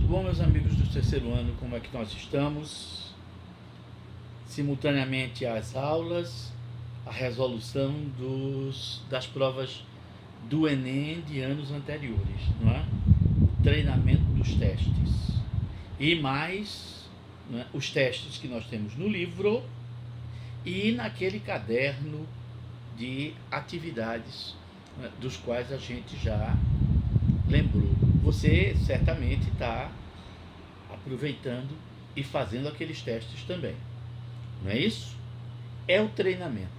tudo bom, meus amigos do terceiro ano? Como é que nós estamos? Simultaneamente às aulas, a resolução das provas do Enem de anos anteriores, não é? O treinamento dos testes. E mais, não é? Os testes que nós temos no livro e naquele caderno de atividades, não é? Dos quais a gente já lembrou. Você certamente está aproveitando e fazendo aqueles testes também, não é isso? É o treinamento.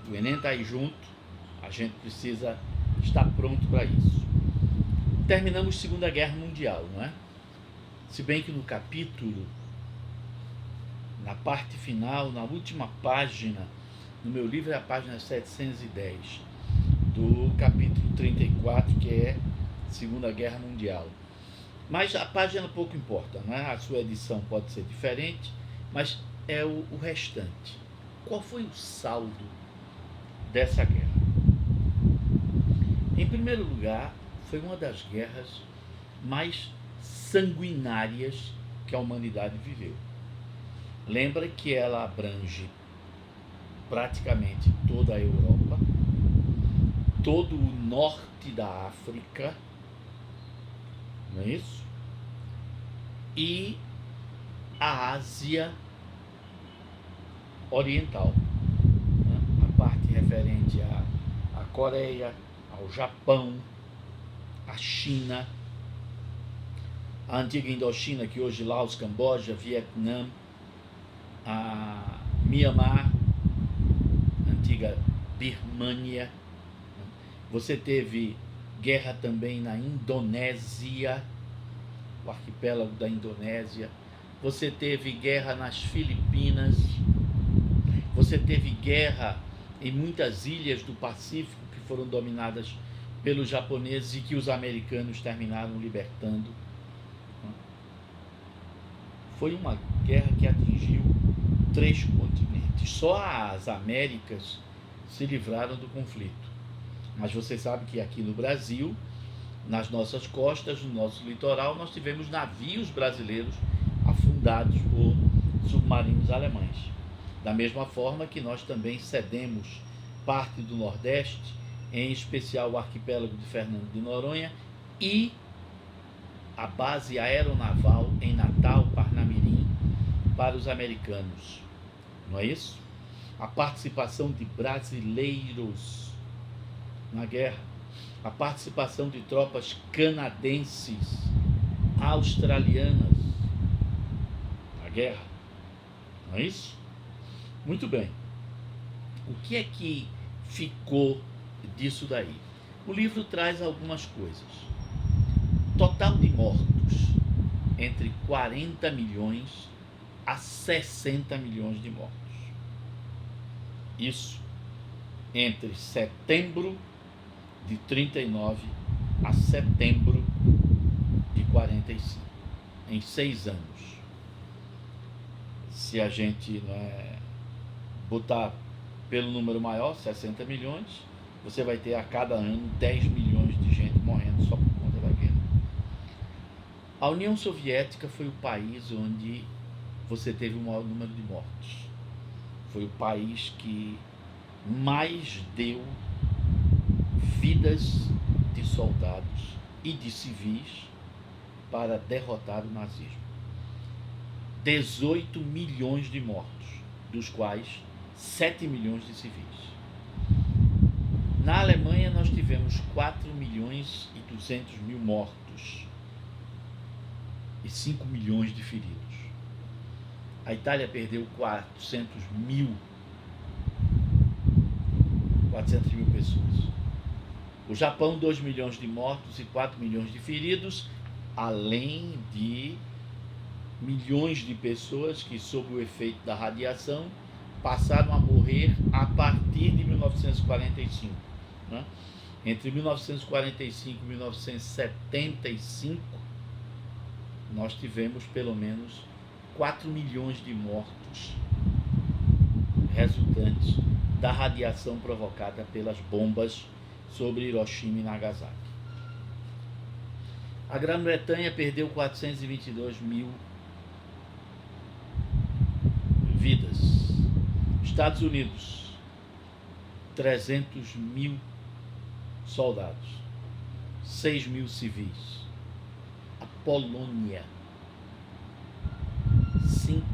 O Enem está aí junto, a gente precisa estar pronto para isso. Terminamos Segunda Guerra Mundial, não é? Se bem que no capítulo, na parte final, na última página, no meu livro é a página 710, do capítulo 34, que é Segunda Guerra Mundial. Mas a página pouco importa, né? A sua edição pode ser diferente, mas é o restante. Qual foi o saldo dessa guerra? Em primeiro lugar, foi uma das guerras mais sanguinárias que a humanidade viveu. Lembra que ela abrange praticamente toda a Europa, todo o norte da África, não é isso? E a Ásia Oriental, né? A parte referente à Coreia, ao Japão, à China, a antiga Indochina, que hoje Laos, Camboja, Vietnã, a Mianmar, a antiga Birmânia. Você teve guerra também na Indonésia, o arquipélago da Indonésia. Você teve guerra nas Filipinas. Você teve guerra em muitas ilhas do Pacífico que foram dominadas pelos japoneses e que os americanos terminaram libertando. Foi uma guerra que atingiu 3 continentes. Só as Américas se livraram do conflito. Mas você sabe que aqui no Brasil, nas nossas costas, no nosso litoral, nós tivemos navios brasileiros afundados por submarinos alemães. Da mesma forma que nós também cedemos parte do Nordeste, em especial o arquipélago de Fernando de Noronha e a base aeronaval em Natal, Parnamirim, para os americanos. Não é isso? A participação de brasileiros na guerra, a participação de tropas canadenses, australianas na guerra, não é isso? Muito bem. O que é que ficou disso daí? O livro traz algumas coisas. Total de mortos, entre 40 milhões a 60 milhões de mortos. Isso entre setembro de 39 a setembro de 45, em 6 anos. Se a gente botar pelo número maior, 60 milhões, você vai ter a cada ano 10 milhões de gente morrendo só por conta da guerra. A União Soviética foi o país onde você teve o maior número de mortos. Foi o país que mais deu vidas de soldados e de civis para derrotar o nazismo. 18 milhões de mortos, dos quais 7 milhões de civis. Na Alemanha nós tivemos 4 milhões e 200 mil mortos e 5 milhões de feridos. A Itália perdeu 400 mil pessoas. O Japão, 2 milhões de mortos e 4 milhões de feridos, além de milhões de pessoas que, sob o efeito da radiação, passaram a morrer a partir de 1945. Né? Entre 1945 e 1975, nós tivemos pelo menos 4 milhões de mortos resultantes da radiação provocada pelas bombas sobre Hiroshima e Nagasaki. A Grã-Bretanha perdeu 422 mil vidas. Estados Unidos, 300 mil soldados, 6 mil civis. A Polônia, 5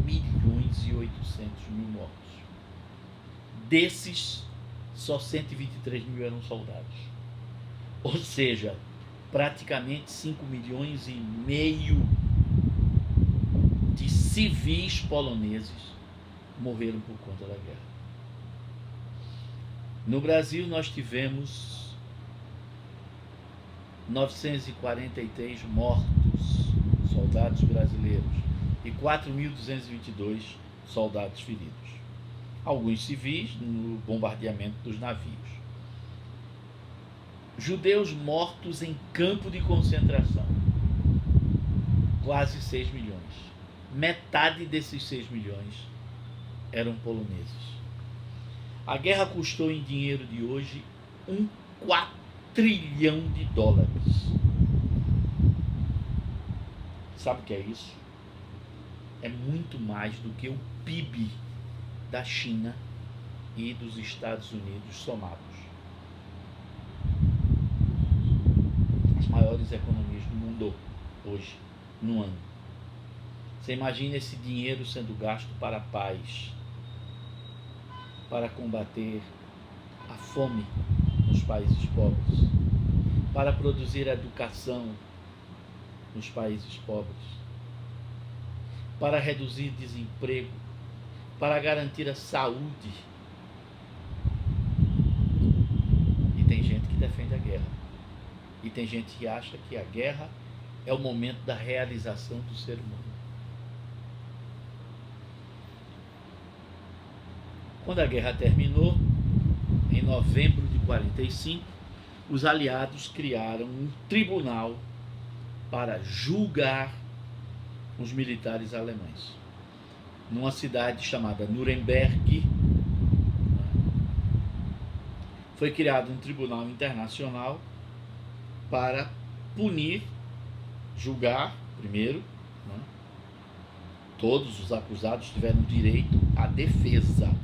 milhões e 800 mil mortos. Desses, só 123 mil eram soldados. Ou seja, praticamente 5 milhões e meio de civis poloneses morreram por conta da guerra. No Brasil, nós tivemos 943 mortos, soldados brasileiros, e 4.222 soldados feridos. Alguns civis no bombardeamento dos navios. Judeus mortos em campo de concentração, quase 6 milhões. Metade desses 6 milhões eram poloneses. A guerra custou em dinheiro de hoje $1 quatrilhão. Sabe o que é isso? É muito mais do que o PIB da China e dos Estados Unidos somados. As maiores economias do mundo hoje, no ano. Você imagina esse dinheiro sendo gasto para a paz, para combater a fome nos países pobres, para produzir educação nos países pobres, para reduzir desemprego, para garantir a saúde. E tem gente que defende a guerra. E tem gente que acha que a guerra é o momento da realização do ser humano. Quando a guerra terminou, em novembro de 45, os aliados criaram um tribunal para julgar os militares alemães. Numa cidade chamada Nuremberg, foi criado um tribunal internacional para punir, julgar primeiro, todos os acusados tiveram direito à defesa,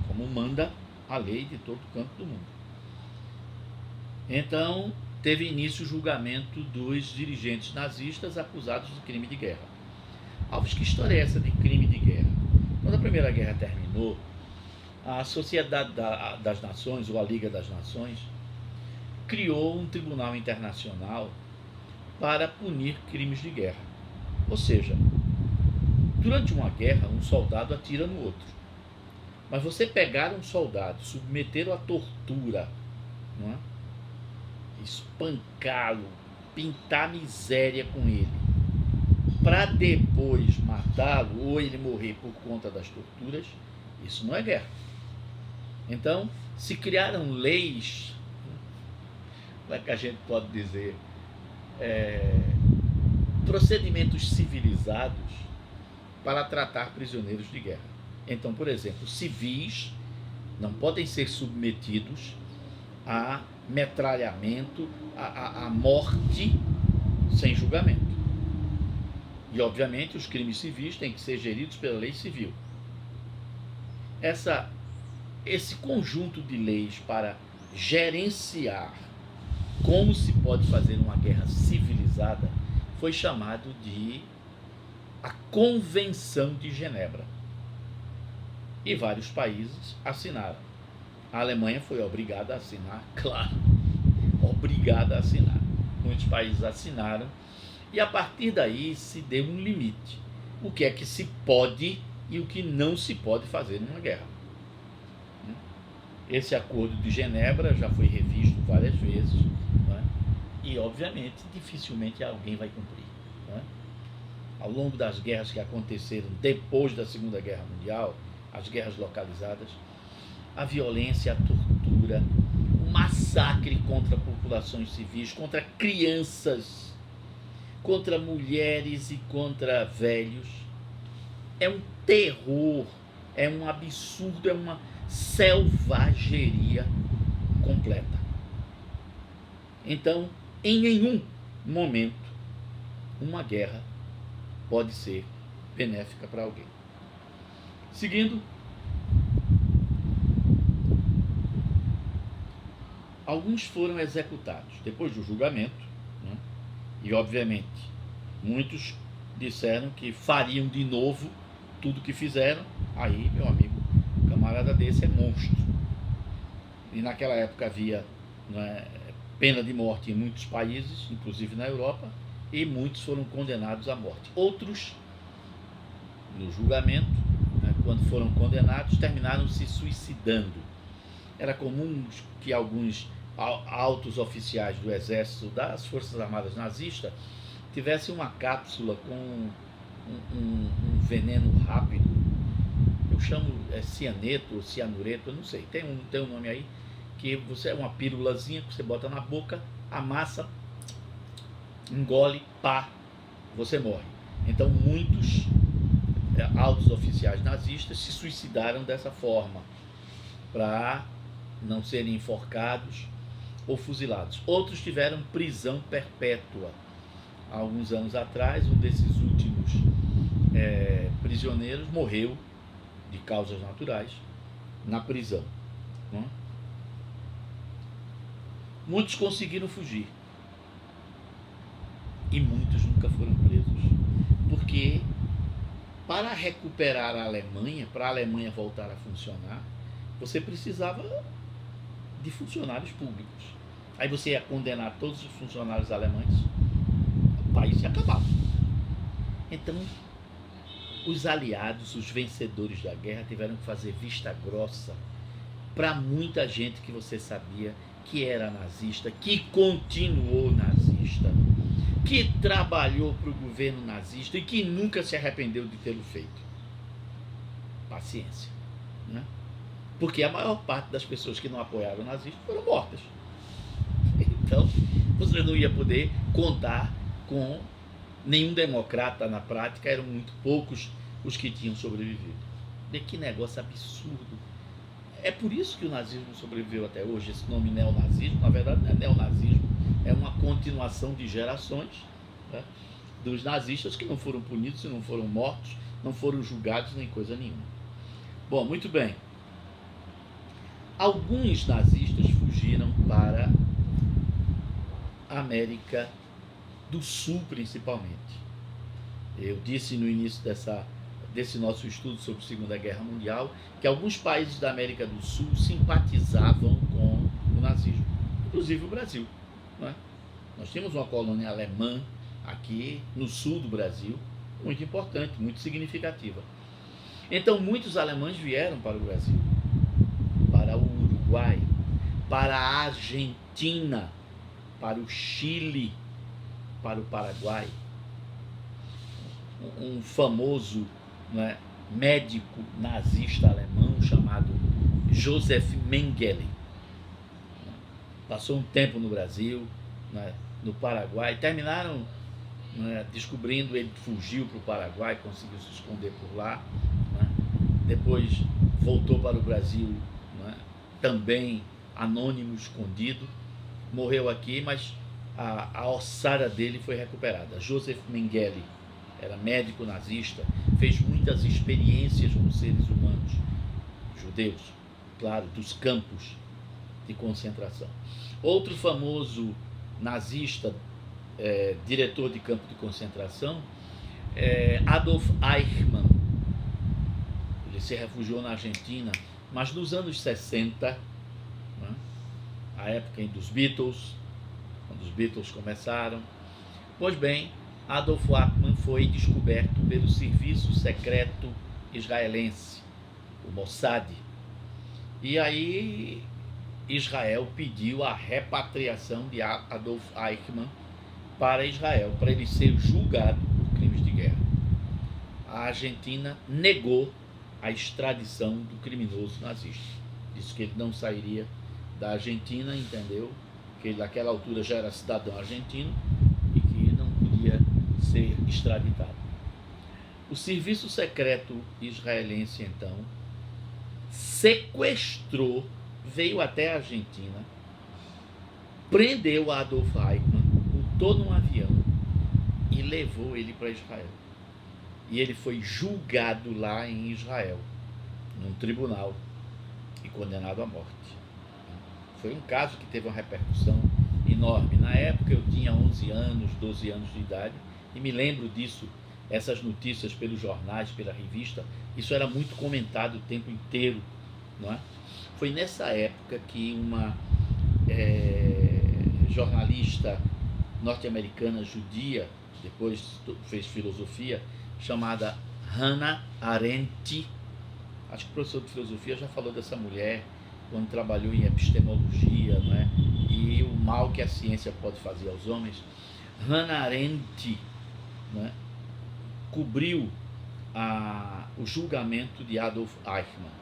como manda a lei de todo canto do mundo. Então, teve início o julgamento dos dirigentes nazistas acusados de crime de guerra. Alves, que história é essa de crime de guerra? Quando a Primeira Guerra terminou, a Sociedade das Nações, ou a Liga das Nações, criou um tribunal internacional para punir crimes de guerra. Ou seja, durante uma guerra, um soldado atira no outro. Mas você pegar um soldado, submetê-lo à tortura, não é? Espancá-lo, pintar miséria com ele, para depois matá-lo ou ele morrer por conta das torturas, isso não é guerra. Então, se criaram leis, como é que a gente pode dizer, procedimentos civilizados para tratar prisioneiros de guerra. Então, por exemplo, civis não podem ser submetidos a metralhamento, a morte sem julgamento. E, obviamente, os crimes civis têm que ser geridos pela lei civil. Esse conjunto de leis para gerenciar como se pode fazer uma guerra civilizada foi chamado de a Convenção de Genebra. E vários países assinaram. A Alemanha foi obrigada a assinar, claro, obrigada a assinar. Muitos países assinaram e a partir daí se deu um limite. O que é que se pode e o que não se pode fazer numa guerra. Esse acordo de Genebra já foi revisto várias vezes, não é? E obviamente dificilmente alguém vai cumprir. Não é? Ao longo das guerras que aconteceram depois da Segunda Guerra Mundial, as guerras localizadas, a violência, a tortura, o massacre contra populações civis, contra crianças, contra mulheres e contra velhos, é um terror, é um absurdo, é uma selvageria completa. Então, em nenhum momento uma guerra pode ser benéfica para alguém. Seguindo, alguns foram executados depois do julgamento, né? E obviamente muitos disseram que fariam de novo tudo que fizeram. Aí, meu amigo, um camarada desse é monstro. E naquela época havia, né, pena de morte em muitos países, inclusive na Europa, e muitos foram condenados à morte. Outros, no julgamento, né, quando foram condenados, terminaram se suicidando. Era comum que alguns altos oficiais do exército, das Forças Armadas nazistas, tivessem uma cápsula com um veneno rápido. Eu chamo cianeto ou cianureto, eu não sei, tem um nome aí, que você é uma pílulazinha que você bota na boca, amassa, engole, pá, você morre. Então muitos altos oficiais nazistas se suicidaram dessa forma, para não serem enforcados ou fuzilados. Outros tiveram prisão perpétua. Há alguns anos atrás, um desses últimos prisioneiros morreu de causas naturais na prisão, né? Muitos conseguiram fugir e muitos nunca foram presos, porque para recuperar a Alemanha, para a Alemanha voltar a funcionar, você precisava de funcionários públicos. Aí você ia condenar todos os funcionários alemães, o país ia acabar. Então, os aliados, os vencedores da guerra, tiveram que fazer vista grossa para muita gente que você sabia que era nazista, que continuou nazista, que trabalhou para o governo nazista e que nunca se arrependeu de tê-lo feito. Paciência, né? Porque a maior parte das pessoas que não apoiaram o nazismo foram mortas. Então, você não ia poder contar com nenhum democrata na prática, eram muito poucos os que tinham sobrevivido. E que negócio absurdo. É por isso que o nazismo sobreviveu até hoje. Esse nome neonazismo, na verdade, não é neonazismo, é uma continuação de gerações, né, dos nazistas que não foram punidos, não foram mortos, não foram julgados, nem coisa nenhuma. Bom, muito bem. Alguns nazistas fugiram para a América do Sul, principalmente. Eu disse no início desse nosso estudo sobre a Segunda Guerra Mundial que alguns países da América do Sul simpatizavam com o nazismo, inclusive o Brasil, não é? Nós tínhamos uma colônia alemã aqui no sul do Brasil, muito importante, muito significativa. Então muitos alemães vieram para o Brasil, para o Uruguai, para a Argentina, para o Chile, para o Paraguai. Um famoso, né, médico nazista alemão chamado Joseph Mengele passou um tempo no Brasil, né, no Paraguai, terminaram, né, descobrindo, ele fugiu para o Paraguai, conseguiu se esconder por lá, né, depois voltou para o Brasil, né, também anônimo, escondido, morreu aqui, mas a ossada dele foi recuperada. Joseph Mengele era médico nazista, fez muitas experiências com seres humanos, judeus, claro, dos campos de concentração. Outro famoso nazista, diretor de campo de concentração, Adolf Eichmann. Ele se refugiou na Argentina, mas nos anos 60, né, a época dos Beatles, quando os Beatles começaram, pois bem, Adolf Eichmann foi descoberto pelo serviço secreto israelense, o Mossad. E aí Israel pediu a repatriação de Adolf Eichmann para Israel, para ele ser julgado por crimes de guerra. A Argentina negou a extradição do criminoso nazista. Disse que ele não sairia da Argentina, entendeu? Que ele naquela altura já era cidadão argentino e que não podia ser extraditado. O serviço secreto israelense, então, sequestrou, veio até a Argentina, prendeu Adolf Eichmann botou num avião e levou ele para Israel. E ele foi julgado lá em Israel, num tribunal, e condenado à morte. Foi um caso que teve uma repercussão enorme. Na época eu tinha 11 anos, 12 anos de idade, e me lembro disso, essas notícias pelos jornais, pela revista, isso era muito comentado o tempo inteiro, não é? Foi nessa época que uma jornalista norte-americana judia, depois fez filosofia, chamada Hannah Arendt, acho que o professor de filosofia já falou dessa mulher quando trabalhou em epistemologia, não é? E o mal que a ciência pode fazer aos homens. Hannah Arendt, não é? Cobriu o julgamento de Adolf Eichmann.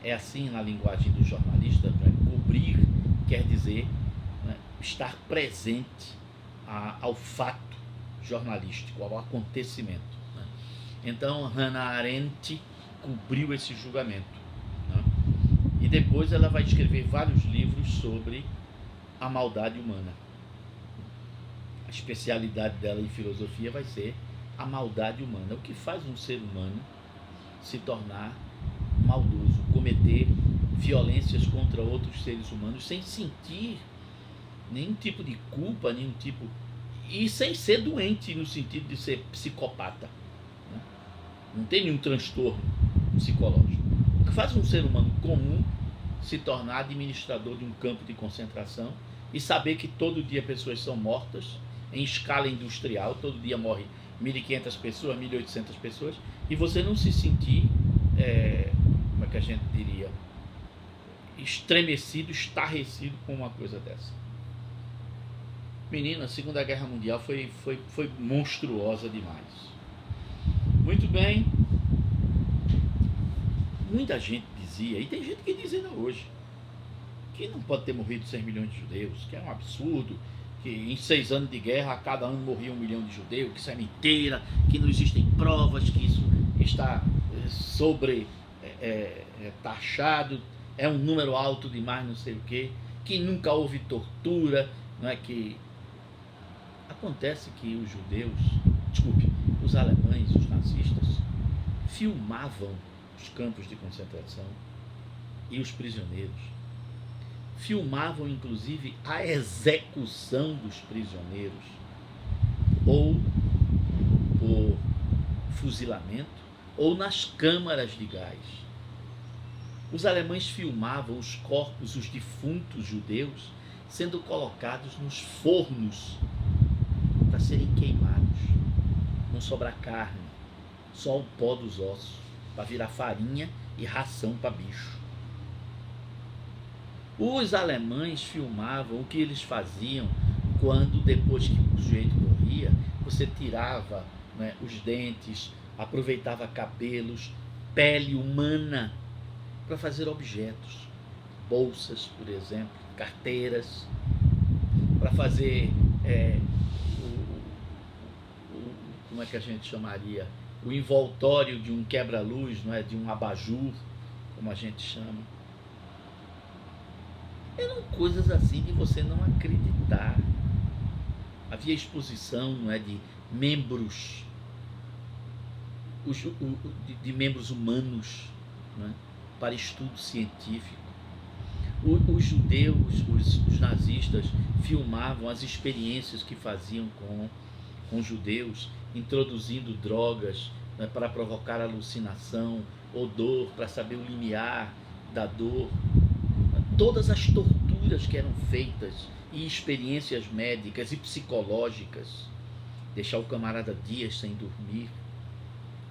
É assim na linguagem do jornalista, né? Cobrir quer dizer, né, estar presente ao fato jornalístico, ao acontecimento, né? Então Hannah Arendt cobriu esse julgamento, né? E depois ela vai escrever vários livros sobre a maldade humana. A especialidade dela em filosofia vai ser a maldade humana. O que faz um ser humano se tornar maldoso, cometer violências contra outros seres humanos sem sentir nenhum tipo de culpa, nenhum tipo, e sem ser doente no sentido de ser psicopata, né? Não tem nenhum transtorno psicológico. O que faz um ser humano comum se tornar administrador de um campo de concentração e saber que todo dia pessoas são mortas em escala industrial, todo dia morre 1.500 pessoas, 1.800 pessoas, e você não se sentir, como é que a gente diria, estremecido, estarrecido com uma coisa dessa. Menina, a Segunda Guerra Mundial foi monstruosa demais. Muito bem. Muita gente dizia, e tem gente que diz ainda hoje, que não pode ter morrido 6 milhões de judeus, que é um absurdo, que em 6 anos de guerra a cada ano morria 1 milhão de judeus, que isso é mentira, que não existem provas, que isso está taxado, é um número alto demais, não sei o quê, que nunca houve tortura, não é? Que acontece que os alemães, os nazistas, filmavam os campos de concentração e os prisioneiros. Filmavam inclusive a execução dos prisioneiros, ou por fuzilamento, ou nas câmaras de gás. Os alemães filmavam os corpos, os defuntos judeus, sendo colocados nos fornos para serem queimados. Não sobrar carne, só o pó dos ossos, para virar farinha e ração para bicho. Os alemães filmavam o que eles faziam quando, depois que o sujeito morria, você tirava, né, os dentes, aproveitava cabelos, pele humana para fazer objetos, bolsas, por exemplo, carteiras, para fazer como é que a gente chamaria, o envoltório de um quebra-luz, não é, de um abajur, como a gente chama. Eram coisas assim de você não acreditar. Havia exposição, não é, de membros, de membros humanos, não é, para estudo científico. Os judeus, os nazistas, filmavam as experiências que faziam com judeus, introduzindo drogas, né, para provocar alucinação ou dor, para saber o limiar da dor. Todas as torturas que eram feitas, e experiências médicas e psicológicas, deixar o camarada dias sem dormir,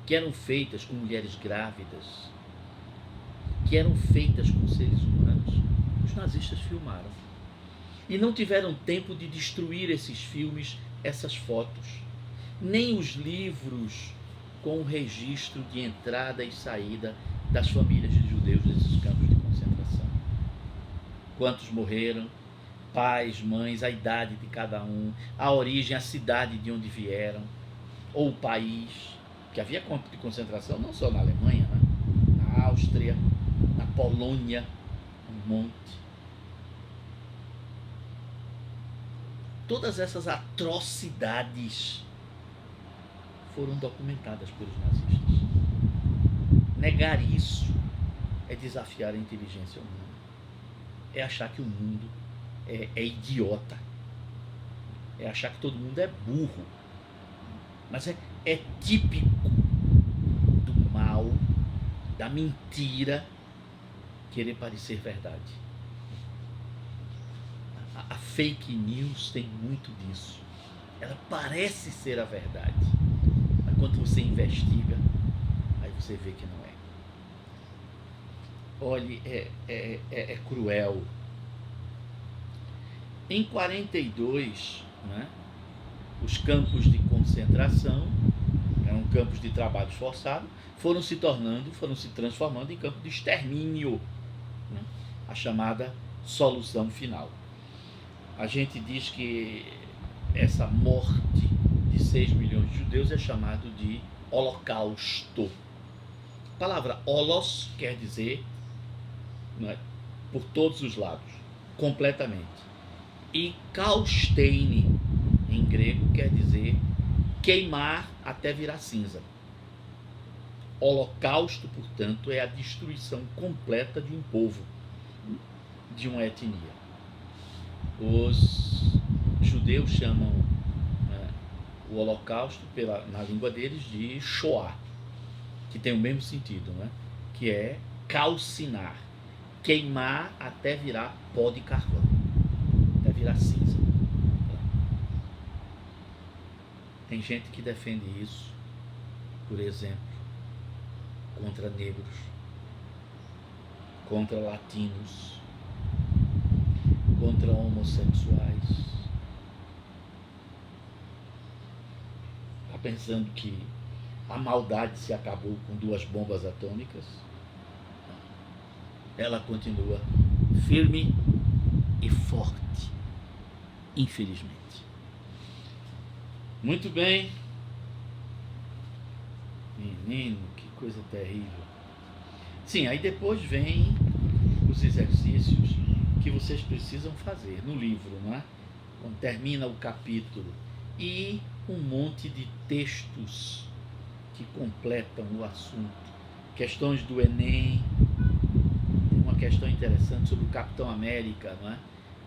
que eram feitas com mulheres grávidas, que eram feitas com seres humanos, os nazistas filmaram. E não tiveram tempo de destruir esses filmes, essas fotos, nem os livros com o registro de entrada e saída das famílias de judeus desses campos de concentração. Quantos morreram, pais, mães, a idade de cada um, a origem, a cidade de onde vieram, ou o país, que havia campo de concentração não só na Alemanha, né? Na Áustria, na Polônia, um monte. Todas essas atrocidades foram documentadas pelos nazistas. Negar isso é desafiar a inteligência humana. É achar que o mundo é idiota. É achar que todo mundo é burro. Mas é típico do mal, da mentira, querer parecer verdade. A fake news tem muito disso. Ela parece ser a verdade, mas quando você investiga, aí você vê que não é. Olhe, é cruel. Em 42, né, os campos de concentração, eram campos de trabalho forçado, foram se transformando em campos de extermínio, né, a chamada solução final. A gente diz que essa morte de 6 milhões de judeus é chamado de holocausto. A palavra holos quer dizer, né, por todos os lados, completamente. E kaustein, em grego, quer dizer queimar até virar cinza. Holocausto, portanto, é a destruição completa de um povo, de uma etnia. Os judeus chamam, né, o holocausto, na língua deles, de Shoah, que tem o mesmo sentido, né, que é calcinar, queimar até virar pó de carvão, até virar cinza. Tem gente que defende isso, por exemplo, contra negros, contra latinos, contra homossexuais. Está pensando que a maldade se acabou com 2 bombas atômicas? Ela continua firme e forte, infelizmente. Muito bem. Menino, que coisa terrível. Sim, aí depois vem os exercícios que vocês precisam fazer no livro, não é? Quando termina o capítulo. E um monte de textos que completam o assunto. Questões do Enem. Tem uma questão interessante sobre o Capitão América, não é?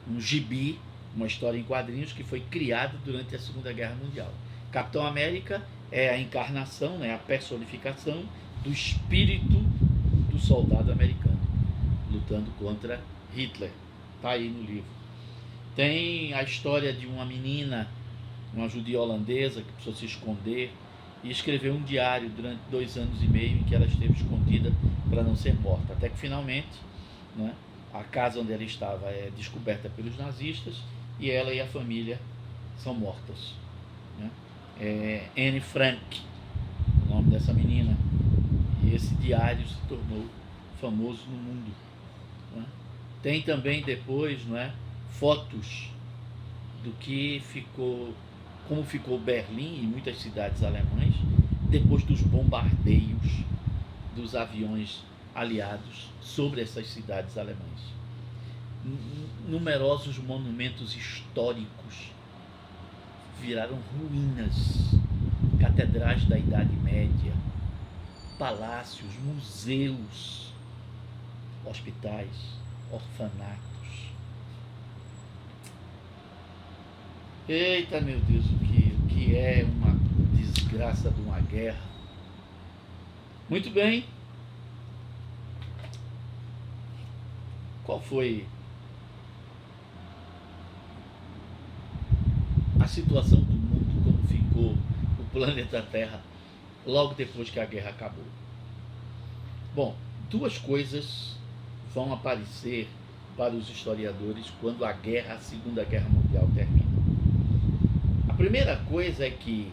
Um gibi, uma história em quadrinhos que foi criado durante a Segunda Guerra Mundial. Capitão América é a encarnação, né, a personificação do espírito do soldado americano, lutando contra Hitler. Está aí no livro. Tem a história de uma menina, uma judia holandesa, que precisou se esconder e escreveu um diário durante 2 anos e meio em que ela esteve escondida para não ser morta. Até que finalmente, né, a casa onde ela estava é descoberta pelos nazistas e ela e a família são mortas. Né? Anne Frank, o nome dessa menina. E esse diário se tornou famoso no mundo. Né? Tem também depois, não é, fotos do que ficou, como ficou Berlim e muitas cidades alemãs depois dos bombardeios dos aviões aliados sobre essas cidades alemãs. Numerosos monumentos históricos viraram ruínas, catedrais da Idade Média, palácios, museus, hospitais, orfanatos. Eita, meu Deus, o que é uma desgraça de uma guerra. Muito bem. Qual foi a situação do mundo, como ficou o planeta Terra logo depois que a guerra acabou? Bom, 2 coisas vão aparecer para os historiadores quando a Segunda Guerra Mundial termina. A primeira coisa é que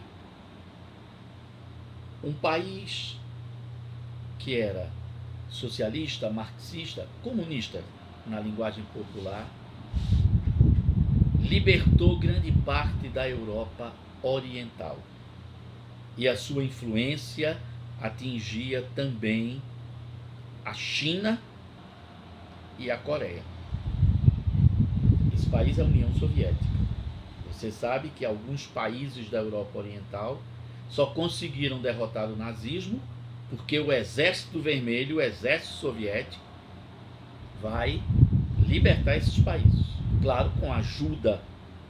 um país que era socialista, marxista, comunista, na linguagem popular, libertou grande parte da Europa Oriental. E a sua influência atingia também a China e a Coreia. Esse país é a União Soviética. Você sabe que alguns países da Europa Oriental só conseguiram derrotar o nazismo porque o Exército Vermelho, o Exército Soviético, vai libertar esses países. Claro, com a ajuda,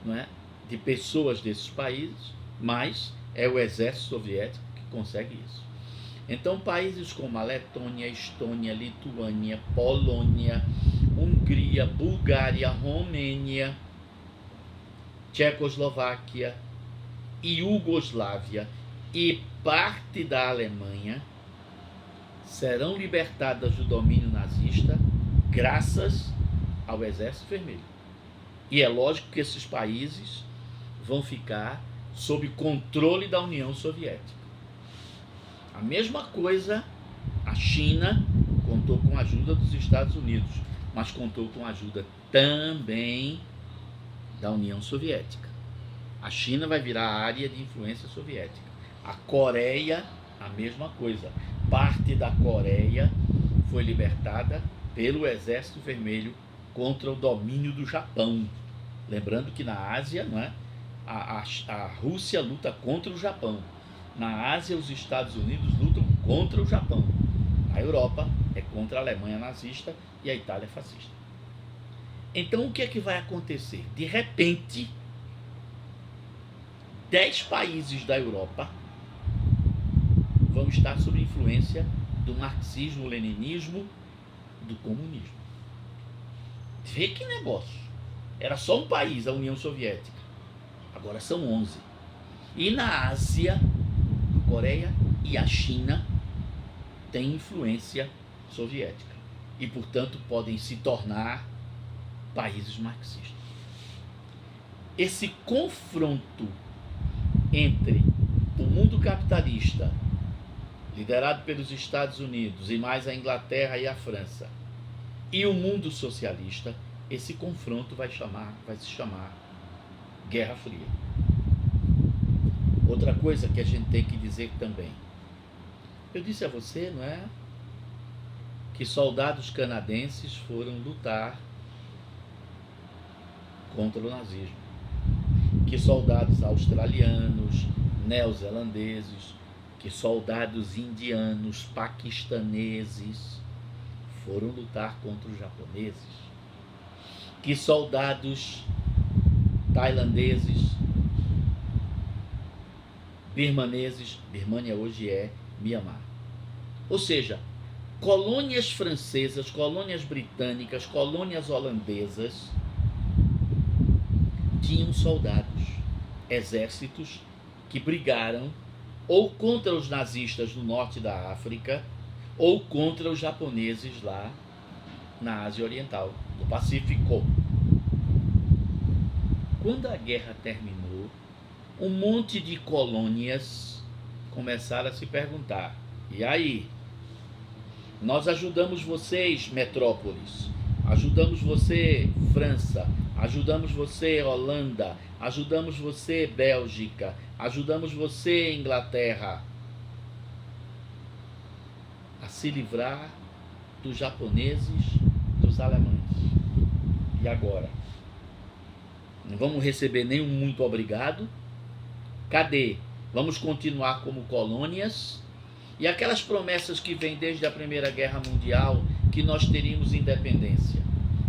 não é, de pessoas desses países, mas é o Exército Soviético que consegue isso. Então, países como a Letônia, Estônia, Lituânia, Polônia, Hungria, Bulgária, Romênia, Tchecoslováquia, Iugoslávia e parte da Alemanha serão libertadas do domínio nazista graças ao Exército Vermelho. E é lógico que esses países vão ficar sob controle da União Soviética. A mesma coisa, a China contou com a ajuda dos Estados Unidos, mas contou com a ajuda também da União Soviética. A China vai virar a área de influência soviética. A Coreia, a mesma coisa. Parte da Coreia foi libertada pelo Exército Vermelho contra o domínio do Japão. Lembrando que na Ásia, não é, a Rússia luta contra o Japão. Na Ásia, os Estados Unidos lutam contra o Japão. Na Europa, é contra a Alemanha nazista e a Itália fascista. Então, o que é que vai acontecer? De repente, 10 países da Europa vão estar sob influência do marxismo, leninismo, do comunismo. Vê que negócio. Era só um país, a União Soviética. Agora são 11. E na Ásia, a Coreia e a China têm influência soviética. E, portanto, podem se tornar países marxistas. Esse confronto entre o mundo capitalista, liderado pelos Estados Unidos e mais a Inglaterra e a França, e o mundo socialista, esse confronto vai se chamar Guerra Fria. Outra coisa que a gente tem que dizer também, eu disse a você, não é, que soldados canadenses foram lutar contra o nazismo, que soldados australianos, neozelandeses, que soldados indianos, paquistaneses foram lutar contra os japoneses, que soldados tailandeses, birmaneses, Birmania hoje é Mianmar. Ou seja, colônias francesas, colônias britânicas, colônias holandesas tinham soldados, exércitos que brigaram ou contra os nazistas no norte da África ou contra os japoneses lá na Ásia Oriental, no Pacífico. Quando a guerra terminou, um monte de colônias começaram a se perguntar: e aí? Nós ajudamos vocês, metrópoles, ajudamos você, França, ajudamos você, Holanda, ajudamos você, Bélgica, ajudamos você, Inglaterra, a se livrar dos japoneses, dos alemães. E agora? Não vamos receber nenhum muito obrigado? Cadê? Vamos continuar como colônias? E aquelas promessas que vêm desde a Primeira Guerra Mundial, que nós teríamos independência,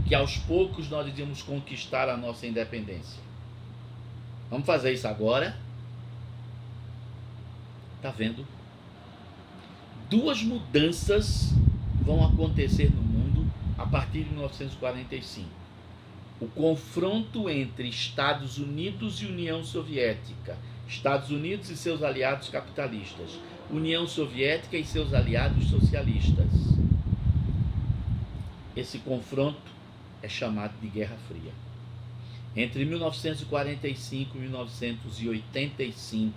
que aos poucos nós iríamos conquistar a nossa independência. Vamos fazer isso agora? Tá vendo? Duas mudanças vão acontecer no mundo a partir de 1945. O confronto entre Estados Unidos e União Soviética, Estados Unidos e seus aliados capitalistas, União Soviética e seus aliados socialistas. Esse confronto é chamado de Guerra Fria. Entre 1945 e 1985,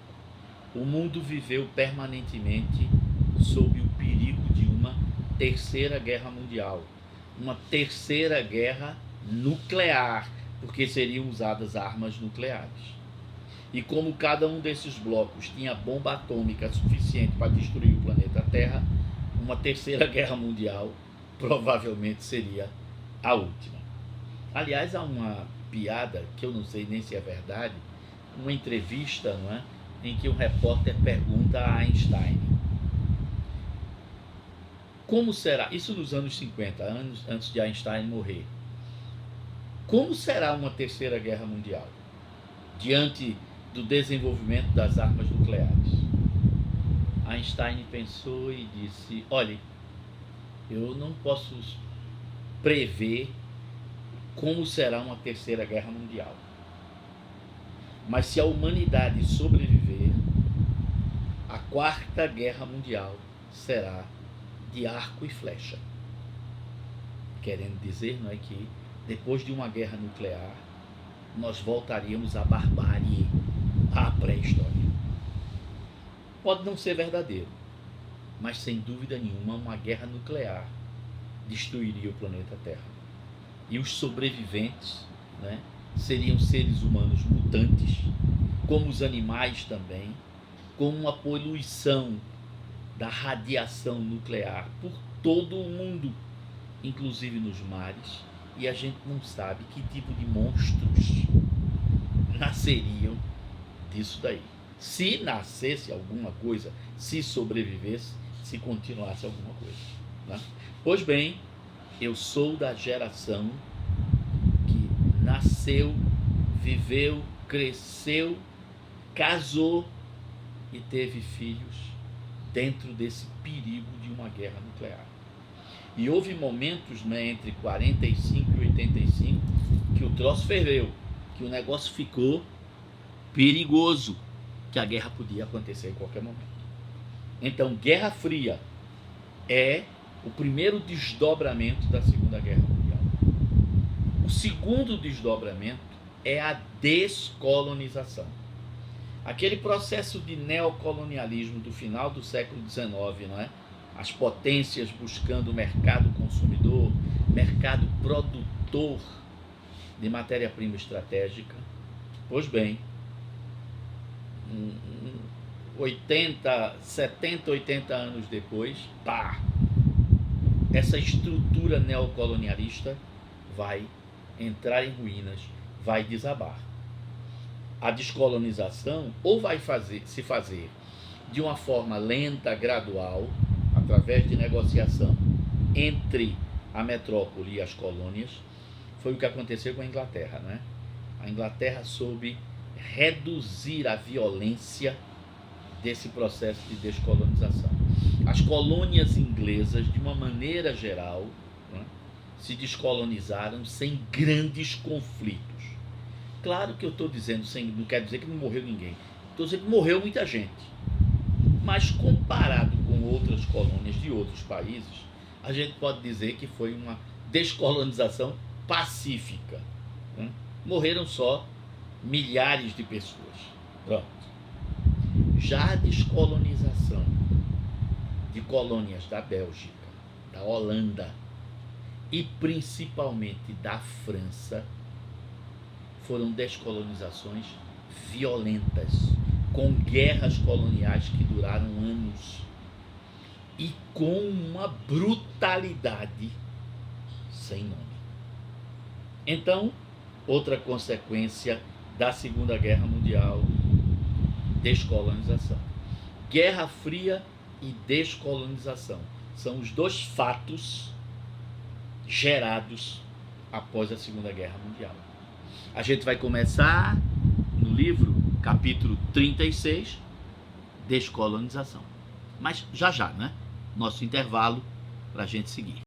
o mundo viveu permanentemente sob o perigo de uma terceira guerra mundial, uma terceira guerra nuclear, porque seriam usadas armas nucleares. E como cada um desses blocos tinha bomba atômica suficiente para destruir o planeta Terra, uma terceira guerra mundial provavelmente seria a última. Aliás, há uma piada, que eu não sei nem se é verdade, uma entrevista, não é, em que um repórter pergunta a Einstein: como será, isso nos anos 50, anos antes de Einstein morrer, como será uma terceira guerra mundial diante do desenvolvimento das armas nucleares? Einstein pensou e disse: olhe, eu não posso prever como será uma terceira guerra mundial, mas se a humanidade sobreviver, a quarta guerra mundial será de arco e flecha. Querendo dizer, não é, que depois de uma guerra nuclear nós voltaríamos à barbárie, à pré-história. Pode não ser verdadeiro, mas sem dúvida nenhuma uma guerra nuclear destruiria o planeta Terra. E os sobreviventes, né, seriam seres humanos mutantes, como os animais também, com uma poluição da radiação nuclear por todo o mundo, inclusive nos mares, e a gente não sabe que tipo de monstros nasceriam disso daí. Se nascesse alguma coisa, se sobrevivesse, se continuasse alguma coisa, né? Pois bem, eu sou da geração que nasceu, viveu, cresceu, casou e teve filhos dentro desse perigo de uma guerra nuclear. E houve momentos, né, entre 45 e 85 que o troço ferveu, que o negócio ficou perigoso, que a guerra podia acontecer em qualquer momento. Então, Guerra Fria é o primeiro desdobramento da Segunda Guerra Mundial. O segundo desdobramento é a descolonização. Aquele processo de neocolonialismo do final do século XIX, não é? As potências buscando o mercado consumidor, mercado produtor de matéria-prima estratégica. Pois bem, 70, 80 anos depois, pá, essa estrutura neocolonialista vai entrar em ruínas, vai desabar. A descolonização ou vai se fazer de uma forma lenta, gradual, através de negociação entre a metrópole e as colônias. Foi o que aconteceu com a Inglaterra, né? A Inglaterra soube reduzir a violência desse processo de descolonização. As colônias inglesas, de uma maneira geral, né, se descolonizaram sem grandes conflitos. Claro que eu estou dizendo, não quer dizer que não morreu ninguém. Estou dizendo que morreu muita gente. Mas comparado com outras colônias de outros países, a gente pode dizer que foi uma descolonização pacífica, né? Morreram só milhares de pessoas. Pronto. Já a descolonização de colônias da Bélgica, da Holanda e principalmente da França foram descolonizações violentas, com guerras coloniais que duraram anos e com uma brutalidade sem nome. Então, outra consequência da Segunda Guerra Mundial, descolonização. Guerra Fria e descolonização são os dois fatos gerados após a Segunda Guerra Mundial. A gente vai começar no livro, capítulo 36, descolonização. Mas já, né? Nosso intervalo para a gente seguir.